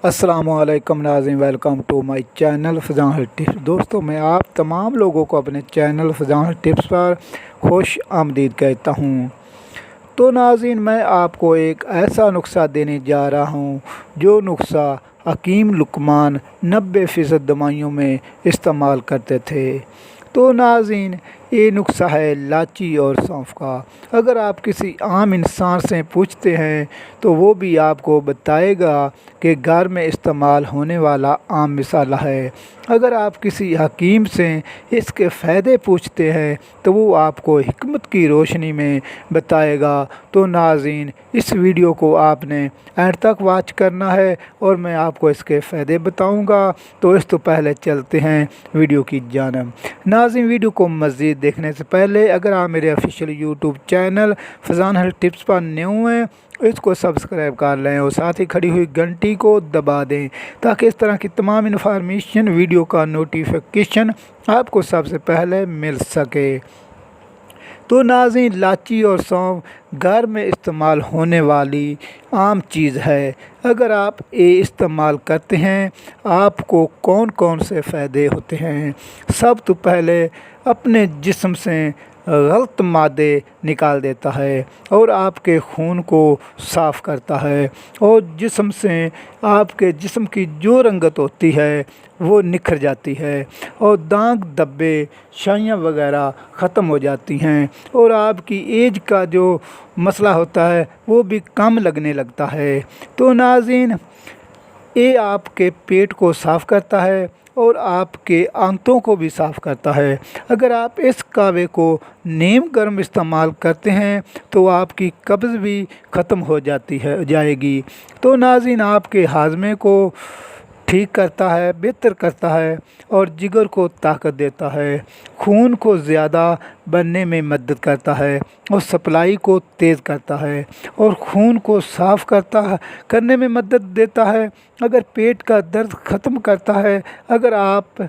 अस्सलाम वालेकुम नाज़रीन, welcome to my channel Fazan health tips. दोस्तों, मैं आप तमाम लोगों को अपने चैनल फ़ज़ान हेल्थ टिप्स पर खुश आमदीद कहता हूँ। तो नाज़रीन, मैं आपको एक ऐसा नुस्खा देने जा रहा हूँ जो नुस्खा हकीम लुकमान 90% दवाइयों में इस्तेमाल करते थे। तो नाज़रीन, ये नुस्खा है इलायची और सौंफ का। अगर आप किसी आम इंसान से पूछते हैं तो वो भी आपको बताएगा कि घर में इस्तेमाल होने वाला आम मसाला है। अगर आप किसी हकीम से इसके फ़ायदे पूछते हैं तो वो आपको हिकमत की रोशनी में बताएगा। तो नाज़रीन, इस वीडियो को आपने एंड तक वॉच करना है और मैं आपको इसके फ़ायदे बताऊंगा। तो इस तो पहले चलते हैं वीडियो की जानिब। नाज़रीन, वीडियो को मज़ीद देखने से पहले अगर आप मेरे official YouTube channel Fazan health tips पर न्यू हैं, इसको सब्सक्राइब कर लें और साथ ही खड़ी हुई घंटी को दबा दें ताकि इस तरह की तमाम इन्फॉर्मेशन वीडियो का नोटिफिकेशन आपको सबसे पहले मिल सके। तो नाज़रीन, इलायची और सौंफ घर में इस्तेमाल होने वाली आम चीज़ है। अगर आप ये इस्तेमाल करते हैं, आपको कौन कौन से फ़ायदे होते हैं। सब तो पहले अपने जिस्म से गलत मादे निकाल देता है और आपके खून को साफ़ करता है और जिस्म से आपके जिस्म की जो रंगत होती है वो निखर जाती है और दाग धब्बे शाइयाँ वगैरह ख़त्म हो जाती हैं और आपकी एज का जो मसला होता है वो भी कम लगने लगता है। तो नाज़रीन, ये आपके पेट को साफ़ करता है और आपके आंतों को भी साफ़ करता है। अगर आप इस कावे को नीम गर्म इस्तेमाल करते हैं तो आपकी कब्ज़ भी ख़त्म हो जाएगी। तो नाज़रीन, आपके हाजमे को ठीक करता है, बेहतर करता है और जिगर को ताकत देता है, खून को ज़्यादा बनने में मदद करता है और सप्लाई को तेज़ करता है और खून को साफ़ करने में मदद देता है। अगर पेट का दर्द ख़त्म करता है। अगर आप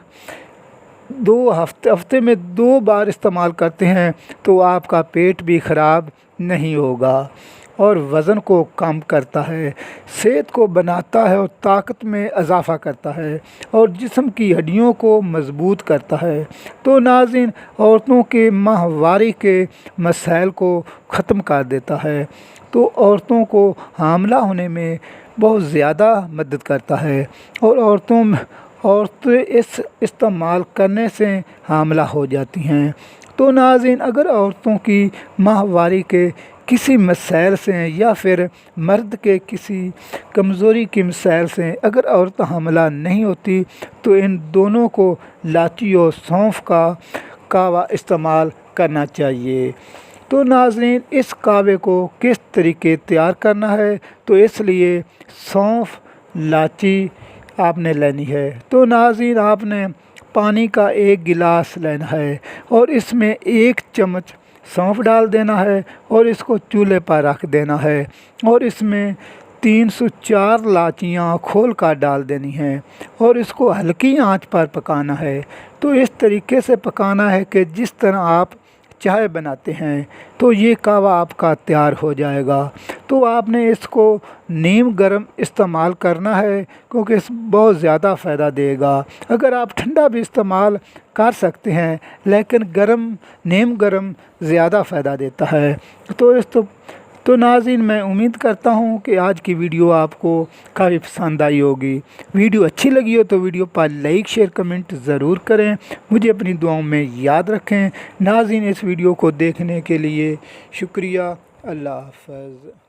हफ्ते में 2 बार इस्तेमाल करते हैं तो आपका पेट भी ख़राब नहीं होगा और वज़न को कम करता है, सेहत को बनाता है और ताकत में इजाफ़ा करता है और जिस्म की हड्डियों को मज़बूत करता है। तो नाज़रीन, औरतों के माहवारी के मसाइल को ख़त्म कर देता है। तो औरतों को हामला होने में बहुत ज़्यादा मदद करता है और औरतें इस इस्तेमाल करने से हामला हो जाती हैं। तो नाज़रीन, अगर औरतों की माहवारी के किसी मसाइल से या फिर मर्द के किसी कमज़ोरी की मसाइल से अगर औरत हमला नहीं होती तो इन दोनों को इलायची और सौंफ का कावा इस्तेमाल करना चाहिए। तो नाज़रीन, इस कावे को किस तरीके तैयार करना है, तो इसलिए सौंफ इलायची आपने लेनी है। तो नाज़रीन, आपने पानी का 1 गिलास लेना है और इसमें 1 चम्मच सौंफ डाल देना है और इसको चूल्हे पर रख देना है और इसमें 3 से 4 इलायचियाँ खोल कर डाल देनी हैं और इसको हल्की आंच पर पकाना है। तो इस तरीके से पकाना है कि जिस तरह आप चाय बनाते हैं, तो ये कावा आपका तैयार हो जाएगा। तो आपने इसको नीम गर्म इस्तेमाल करना है क्योंकि इस बहुत ज़्यादा फ़ायदा देगा। अगर आप ठंडा भी इस्तेमाल कर सकते हैं लेकिन नीम गर्म ज़्यादा फ़ायदा देता है। तो नाज़रीन, मैं उम्मीद करता हूँ कि आज की वीडियो आपको काफ़ी पसंद आई होगी। वीडियो अच्छी लगी हो तो वीडियो पर लाइक शेयर कमेंट ज़रूर करें। मुझे अपनी दुआओं में याद रखें। नाज़रीन, इस वीडियो को देखने के लिए शुक्रिया। अल्लाह हाफ़िज़।